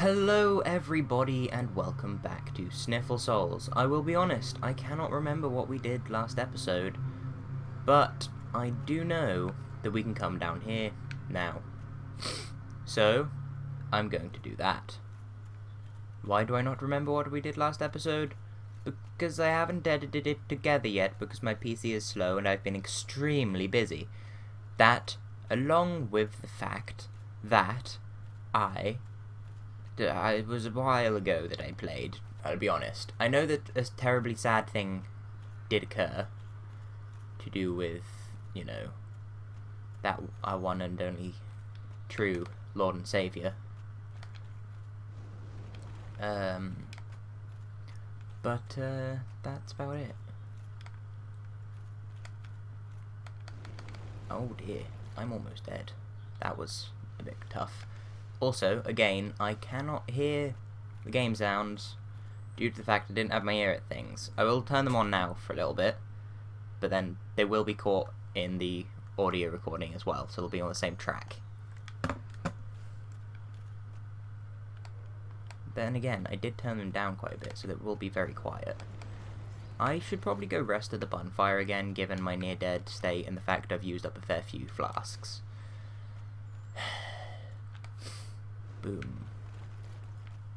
Hello everybody and welcome back to Sniffle Souls. I will be honest, I cannot remember what we did last episode, but I do know that we can come down here now. So, I'm going to do that. Why do I not remember what we did last episode? Because I haven't edited it together yet because my PC is slow and I've been extremely busy. That, along with the fact that it was a while ago that I played, I'll be honest. I know that a terribly sad thing did occur to do with, that our one and only true Lord and Saviour. But that's about it. Oh dear, I'm almost dead. That was a bit tough. Also, again, I cannot hear the game sounds due to the fact I didn't have my ear at things. I will turn them on now for a little bit, but then they will be caught in the audio recording as well, so they'll be on the same track. Then again, I did turn them down quite a bit, so they will be very quiet. I should probably go rest at the bonfire again, given my near-dead state and the fact I've used up a fair few flasks. Boom.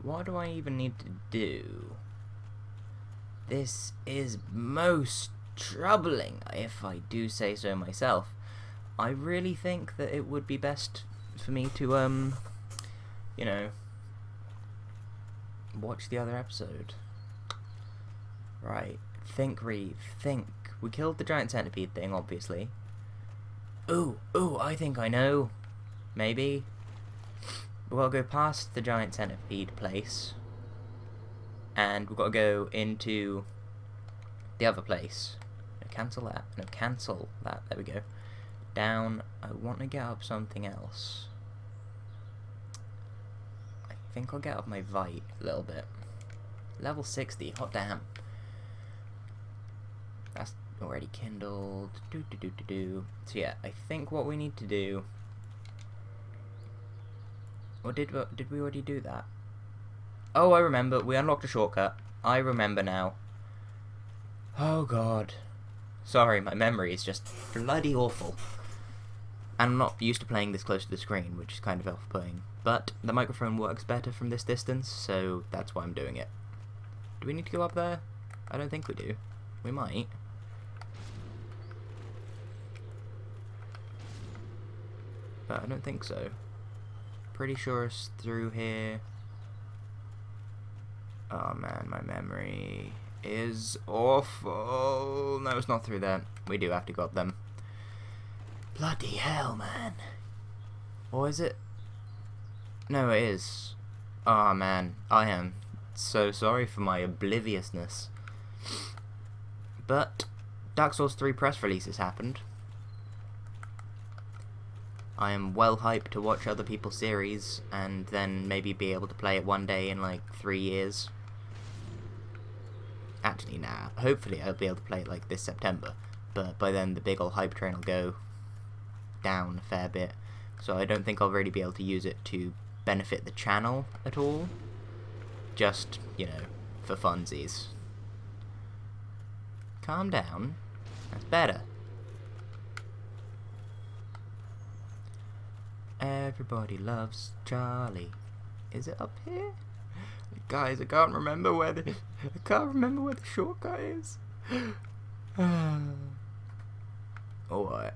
What do I even need to do? This is most troubling, if I do say so myself. I really think that it would be best for me to, watch the other episode. Right. Think, Reeve. Think. We killed the giant centipede thing, obviously. Ooh, I think I know. Maybe. We'll go past the giant centipede place, and we've got to go into the other place. No, cancel that. No, cancel that. There we go. Down. I want to get up something else. I think I'll get up my Vite a little bit. Level 60. Hot damn. That's already kindled. So yeah, I think what we need to do. Or did we already do that? Oh, I remember. We unlocked a shortcut. I remember now. Oh, God. Sorry, my memory is just bloody awful. And I'm not used to playing this close to the screen, which is kind of off-putting. But the microphone works better from this distance, so that's why I'm doing it. Do we need to go up there? I don't think we do. We might. But I don't think so. Pretty sure it's through here. Oh man, my memory is awful. No, it's not through there. We do have to go up them. Bloody hell, man. Or is it? No, it is. Oh man, I am so sorry for my obliviousness. But Dark Souls 3 press releases happened. I am well hyped to watch other people's series and then maybe be able to play it one day in like 3 years. Actually, nah. Hopefully I'll be able to play it like this September. But by then the big ol' hype train will go down a fair bit. So I don't think I'll really be able to use it to benefit the channel at all. Just, for funsies. Calm down. That's better. Everybody loves Charlie. Is it up here? Guys, I can't remember where the shortcut is. Alright.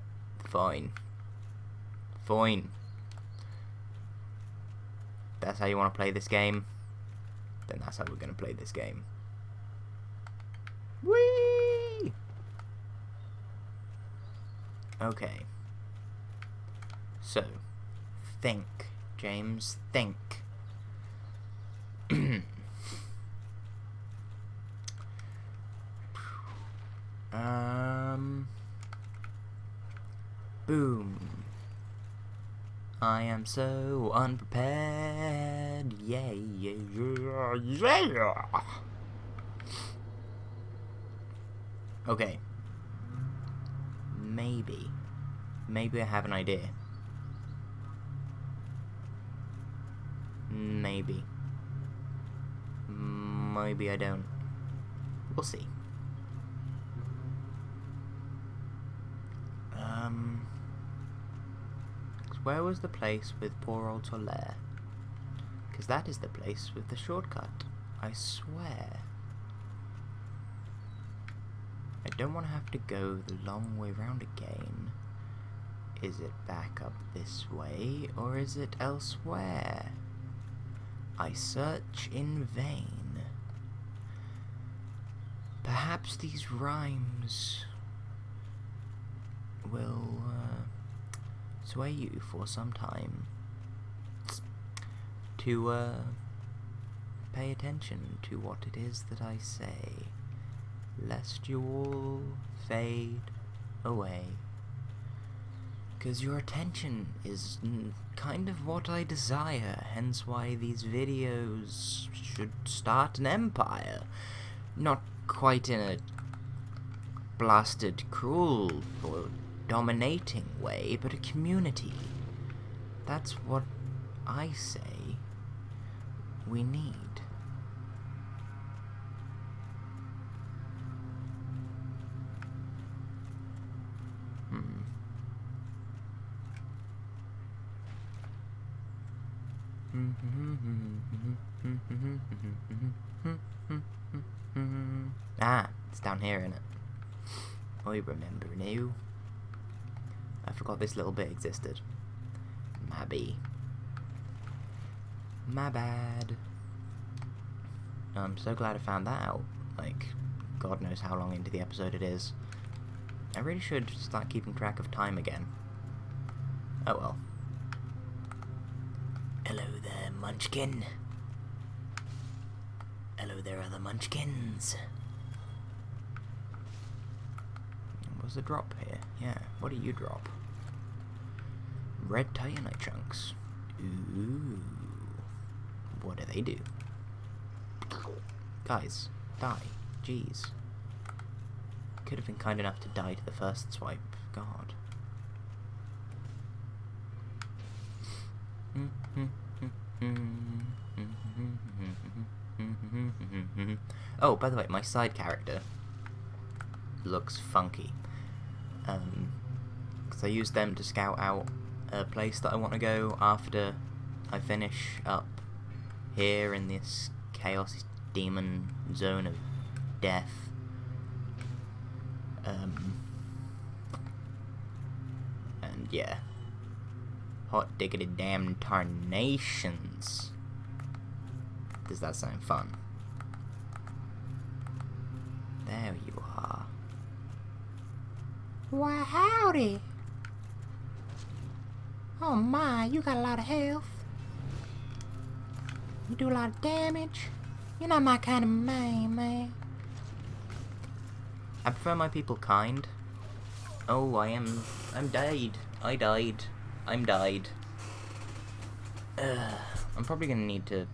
Fine. That's how you want to play this game? Then that's how we're going to play this game. Whee! Okay. So, think, James, think. Boom. I am so unprepared. Yeah. Okay. Maybe I have an idea. Maybe. maybe I don't. We'll see. Where was the place with poor old Solaire? Because that is the place with the shortcut, I swear. I don't want to have to go the long way round again. Is it back up this way, or is it elsewhere? I search in vain. Perhaps these rhymes will sway you for some time to pay attention to what it is that I say, lest you all fade away. 'Cause your attention is kind of what I desire, hence why these videos should start an empire. Not quite in a blasted, cruel, or dominating way, but a community. That's what I say we need. Ah, it's down here, innit? I remember now. I forgot this little bit existed. Maybe. My bad. I'm so glad I found that out. Like, God knows how long into the episode it is. I really should start keeping track of time again. Oh well. Hello there, Munchkin. Hello there, other Munchkins. What's the drop here? Yeah, what do you drop? Red titanite chunks. Ooh. What do they do? Guys, die. Jeez. Could have been kind enough to die to the first swipe. God. Oh, by the way, my side character looks funky. Because I used them to scout out a place that I want to go after I finish up here in this chaos demon zone of death. And yeah. Hot diggity damn tarnations. Does that sound fun? There you are. Why, howdy. Oh my, you got a lot of health. You do a lot of damage. You're not my kind of man. I prefer my people kind. Oh, I'm died. I died. I'm died. I'm probably gonna need to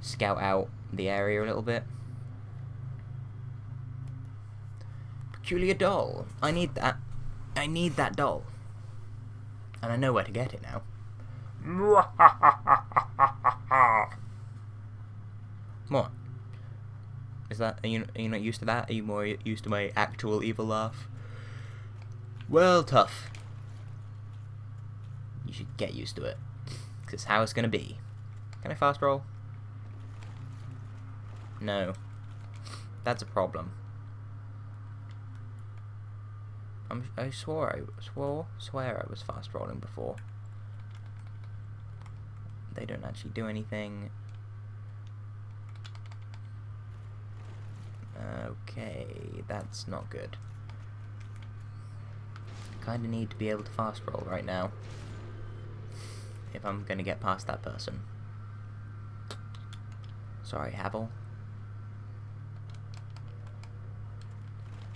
scout out the area a little bit. Peculiar doll. I need that. I need that doll. And I know where to get it now. What? Is that... Are you not used to that? Are you more used to my actual evil laugh? Well, tough. You should get used to it. Because it's how it's gonna be. Can I fast roll? No. That's a problem. I swear I was fast rolling before. They don't actually do anything. Okay, that's not good. Kinda need to be able to fast roll right now. If I'm gonna get past that person. Sorry, Havel.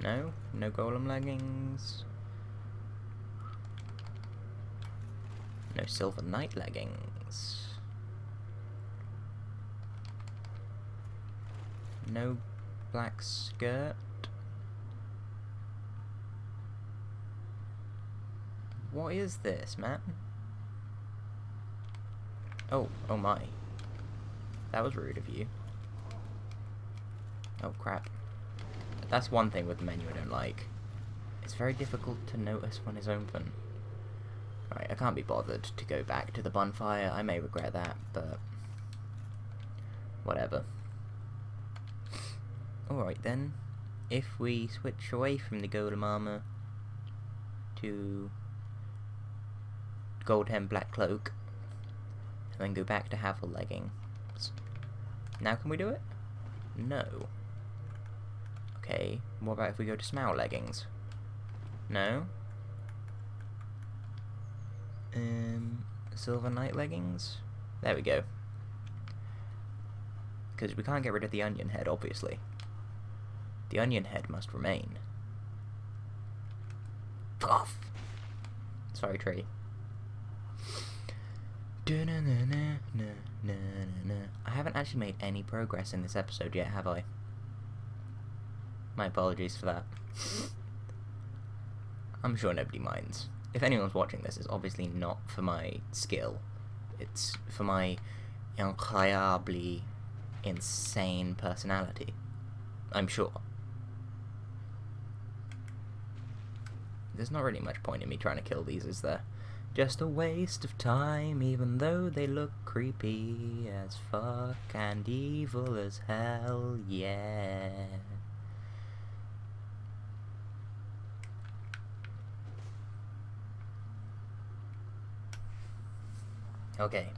No? No golem leggings. No silver knight leggings. No black skirt. What is this, man? Oh my. That was rude of you. Oh crap. That's one thing with the menu I don't like. It's very difficult to notice when it's open. Right, I can't be bothered to go back to the bonfire. I may regret that, but whatever. Alright then. If we switch away from the golem armor to gold hem black cloak, and then go back to Havel leggings. Now can we do it? No. Okay, what about if we go to Smow leggings? No? Silver Knight leggings? There we go. Because we can't get rid of the onion head, obviously. The onion head must remain. Fuck off! Sorry, tree. I haven't actually made any progress in this episode yet, have I? My apologies for that. I'm sure nobody minds. If anyone's watching this, it's obviously not for my skill. It's for my incroyably insane personality. I'm sure. There's not really much point in me trying to kill these, is there? Just a waste of time, even though they look creepy as fuck and evil as hell, yeah. Okay,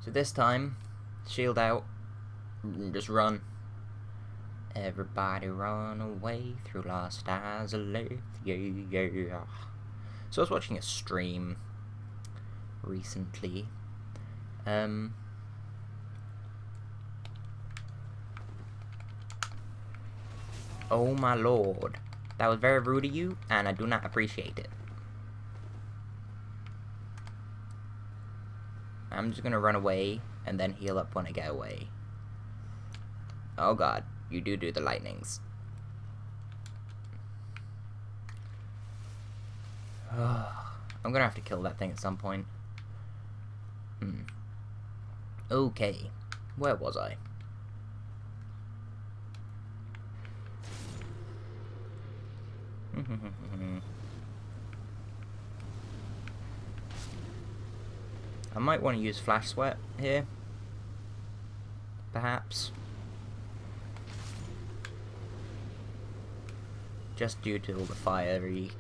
so this time, shield out, just run. Everybody run away through Lost Azalea, yeah. So I was watching a stream recently. Oh my lord. That was very rude of you, and I do not appreciate it. I'm just gonna run away, and then heal up when I get away. Oh god, you do the lightnings. I'm gonna have to kill that thing at some point. Okay, where was I? I might want to use Flash Sweat here. Perhaps. Just due to all the fiery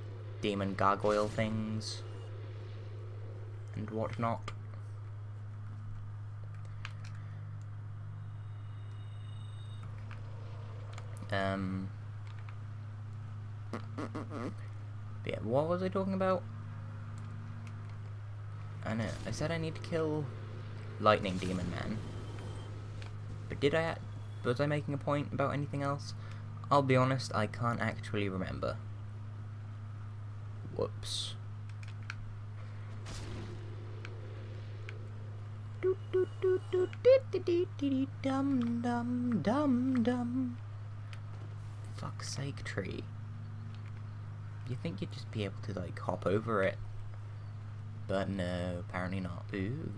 demon gargoyle things and whatnot. Yeah, what was I talking about? I know, I said I need to kill Lightning Demon Man. But was I making a point about anything else? I'll be honest, I can't actually remember. Whoops. Dum dum dum dum. Fuck's sake, tree. You think you'd just be able to, like, hop over it? But no, apparently not. Ooh.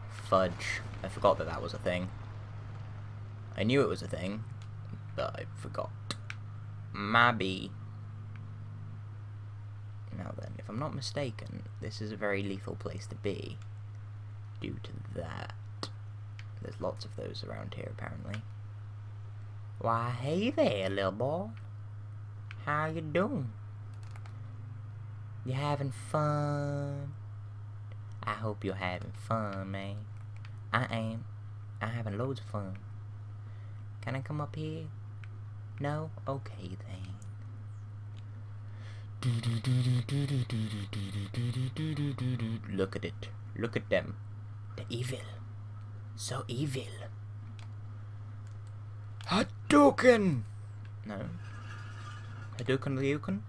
Fudge. I forgot that that was a thing. I knew it was a thing, but I forgot. Maybe. Now then, if I'm not mistaken, this is a very lethal place to be. Due to that. There's lots of those around here, apparently. Why, hey there, little boy. How you doing? You having fun? I hope you're having fun, man. I am. I'm having loads of fun. Can I come up here? No? Okay, then. Look at it. Look at them. They're evil. So evil. Hadouken! No. Hadouken Ryuken?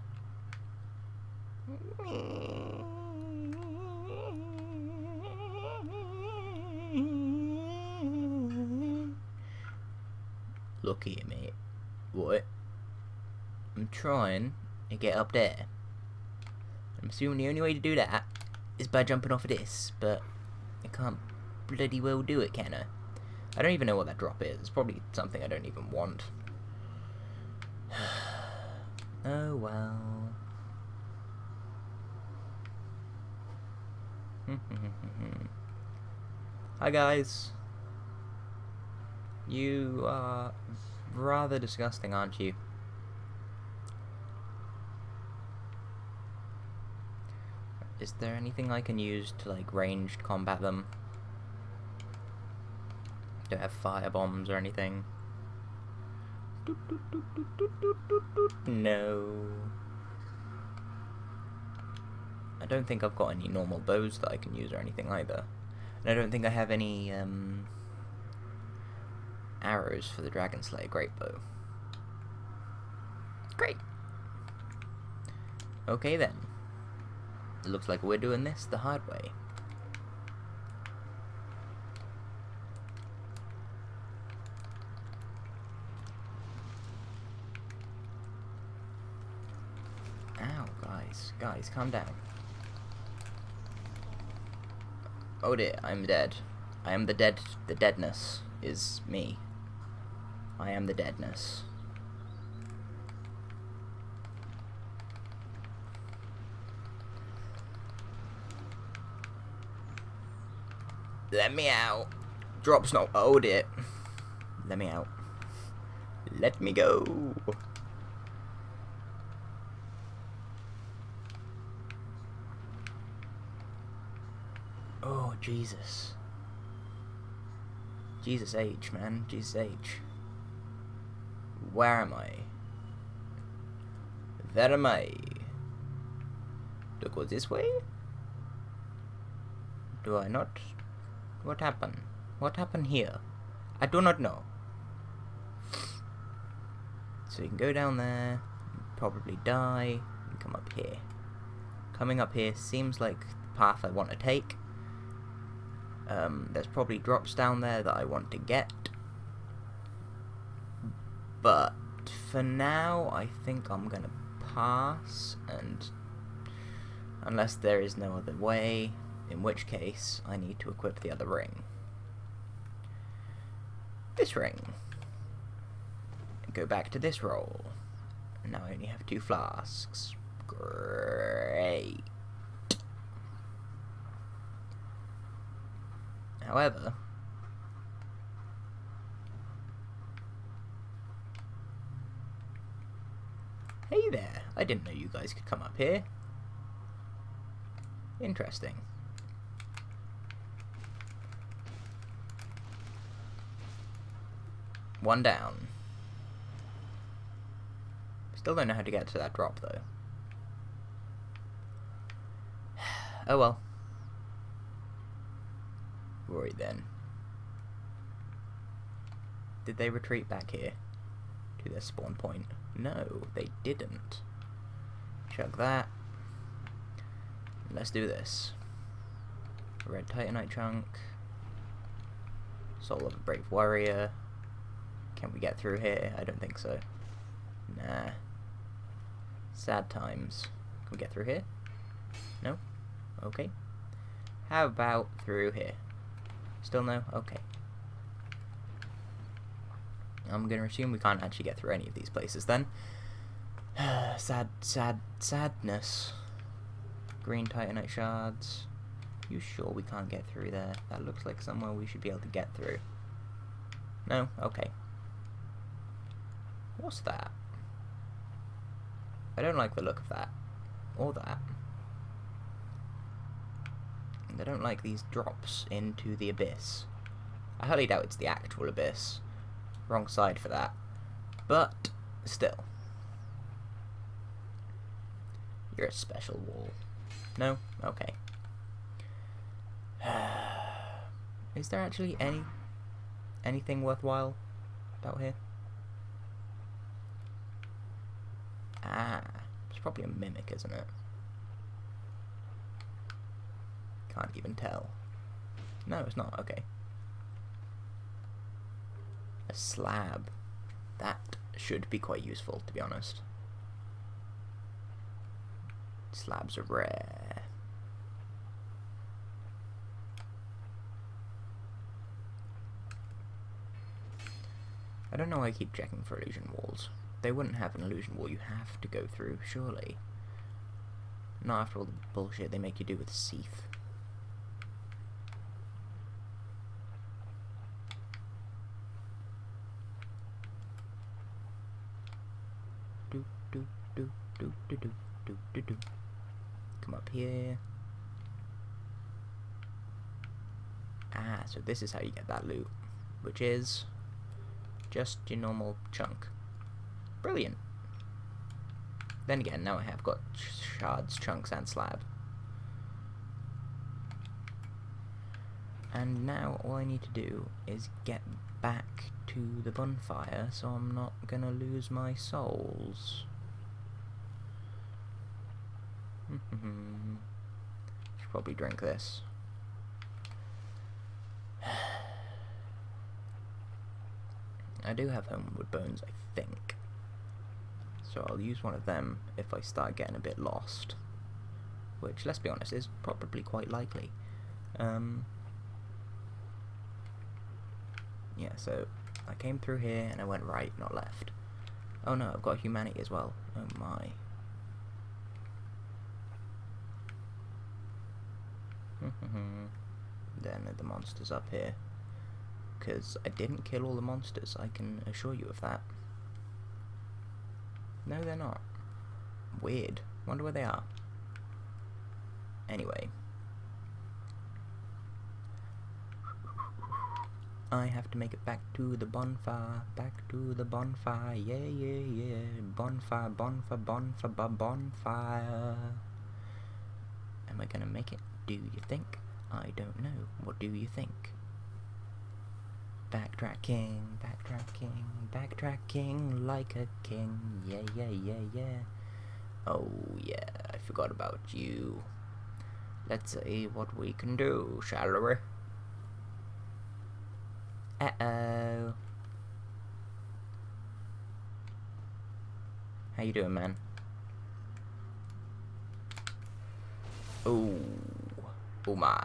Look here, mate. What? I'm trying to get up there. I'm assuming the only way to do that is by jumping off of this, but I can't bloody well do it, can I? I don't even know what that drop is. It's probably something I don't even want. Oh well. Hi guys. You are rather disgusting, aren't you? Is there anything I can use to like ranged combat them? Don't have fire bombs or anything. No. I don't think I've got any normal bows that I can use or anything either. And I don't think I have any arrows for the Dragon Slayer Great Bow. Great! Okay then. It looks like we're doing this the hard way. Ow, guys. Guys, calm down. Oh dear, I'm dead. I am the dead. The deadness is me. I am the deadness. Let me out. Drop snow. Oh dear. Let me out. Let me go. Oh, Jesus. Jesus H, man. Jesus H. Where am I? Where am I? Do I go this way? Do I not? What happened? What happened here? I do not know. So you can go down there, probably die, and come up here. Coming up here seems like the path I want to take. There's probably drops down there that I want to get. But for now, I think I'm gonna pass, and unless there is no other way, in which case I need to equip the other ring. This ring. And go back to this roll. And now I only have 2 flasks. Great. However, hey there, I didn't know you guys could come up here. Interesting. One down. Still don't know how to get to that drop though. Oh well. Right then. Did they retreat back here to their spawn point? No, they didn't. Chug that. Let's do this. Red Titanite chunk. Soul of a Brave Warrior. Can we get through here? I don't think so. Nah. Sad times. Can we get through here? No? Okay. How about through here? Still no? Okay. I'm gonna assume we can't actually get through any of these places then. Sadness. Green Titanite shards. You sure we can't get through there? That looks like somewhere we should be able to get through. No? Okay. What's that? I don't like the look of that. Or that. And I don't like these drops into the abyss. I highly doubt it's the actual abyss. Wrong side for that. But, still. You're a special wall. No? Okay. Is there actually anything worthwhile about here? Ah, it's probably a mimic, isn't it? Can't even tell. No, it's not. Okay. A slab. That should be quite useful, to be honest. Slabs are rare. I don't know why I keep checking for illusion walls. They wouldn't have an illusion wall you have to go through, surely. Not after all the bullshit they make you do with Seath. Do do do do do do do do do. Come up here. Ah, so this is how you get that loot, which is just your normal chunk. Brilliant. Then again, now I have got shards, chunks, and slab. And now all I need to do is get back to the bonfire, so I'm not gonna lose my souls. Should probably drink this. I do have homeward bones, I think. So I'll use one of them if I start getting a bit lost. Which, let's be honest, is probably quite likely. Yeah, so I came through here and I went right, not left. Oh no, I've got humanity as well. Oh my. Then the monsters up here. Because I didn't kill all the monsters, I can assure you of that. No, they're not. Weird. Wonder where they are. Anyway. I have to make it back to the bonfire. Back to the bonfire. Yeah, yeah, yeah. Bonfire, bonfire, bonfire, bonfire. Am I gonna make it? Do you think? I don't know. What do you think? Backtracking, backtracking, backtracking like a king. Yeah, yeah, yeah, yeah. Oh, yeah, I forgot about you. Let's see what we can do, shall we? Uh-oh. How you doing, man? Oh. Oh my.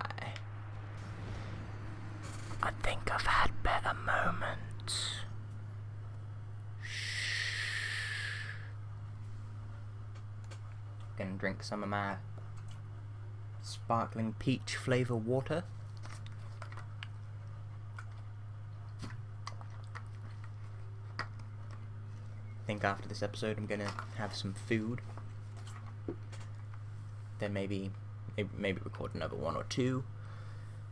I think I've had better moments. Shh. Gonna drink some of my sparkling peach flavor water. I think after this episode I'm gonna have some food. Then maybe record another 1 or 2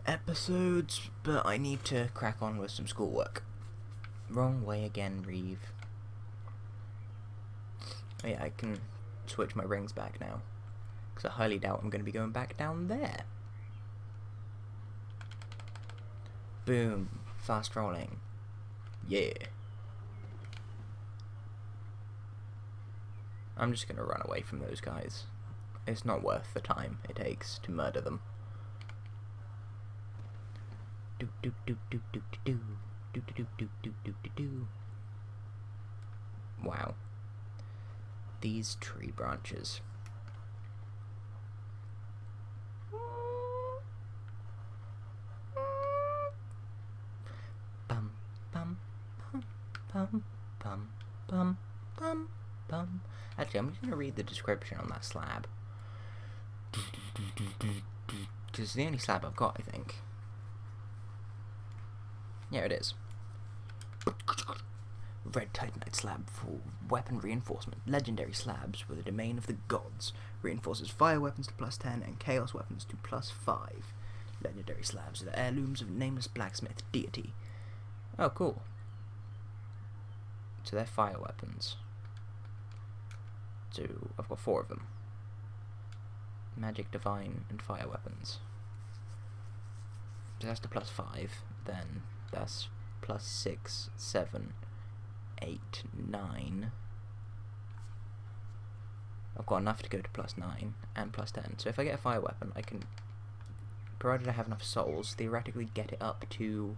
episodes, but I need to crack on with some schoolwork. Wrong way again, Reeve. Oh yeah, I can switch my rings back now, because I highly doubt I'm going to be going back down there. Boom. Fast rolling. Yeah. I'm just going to run away from those guys. It's not worth the time it takes to murder them. Do do do do do do do do do do do do do. Wow. These tree branches. Bum bum bum bum bum bum bum bum. Actually, I'm just gonna read the description on that slab. Because it's the only slab I've got, I think. Yeah, it is. Red Titanite slab for weapon reinforcement. Legendary slabs were the domain of the gods. Reinforces fire weapons to +10 and chaos weapons to +5. Legendary slabs are the heirlooms of nameless blacksmith deity. Oh, cool. So they're fire weapons. So I've got 4 of them. Magic, divine, and fire weapons. So that's the +5. Then that's +6, 7, 8, 9. I've got enough to go to +9 and +10. So if I get a fire weapon, I can, provided I have enough souls, theoretically get it up to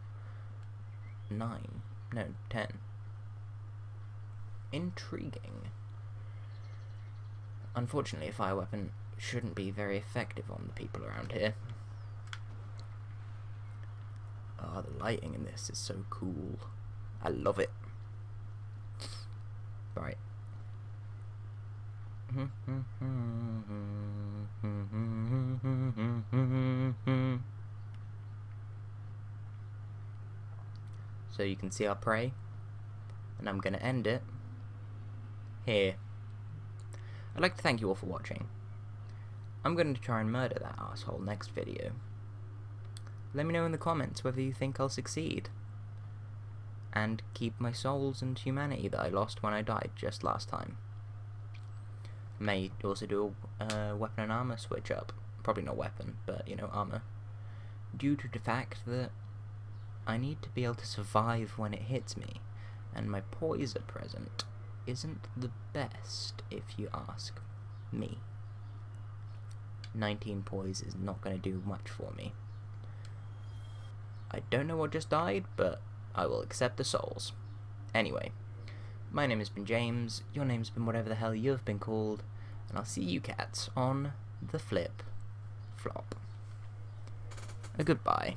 9. No, 10. Intriguing. Unfortunately, a fire weapon shouldn't be very effective on the people around here. Oh, the lighting in this is so cool. I love it. Right. So you can see our prey, and I'm going to end it here. I'd like to thank you all for watching. I'm going to try and murder that asshole next video. Let me know in the comments whether you think I'll succeed. And keep my souls and humanity that I lost when I died just last time. May also do a weapon and armor switch up. Probably not weapon, but, you know, armor. Due to the fact that I need to be able to survive when it hits me, and my poise at present isn't the best, if you ask me. 19 poise is not going to do much for me. I don't know what just died, but I will accept the souls. Anyway, my name has been James, your name's been whatever the hell you've been called, and I'll see you cats on the flip flop. A goodbye.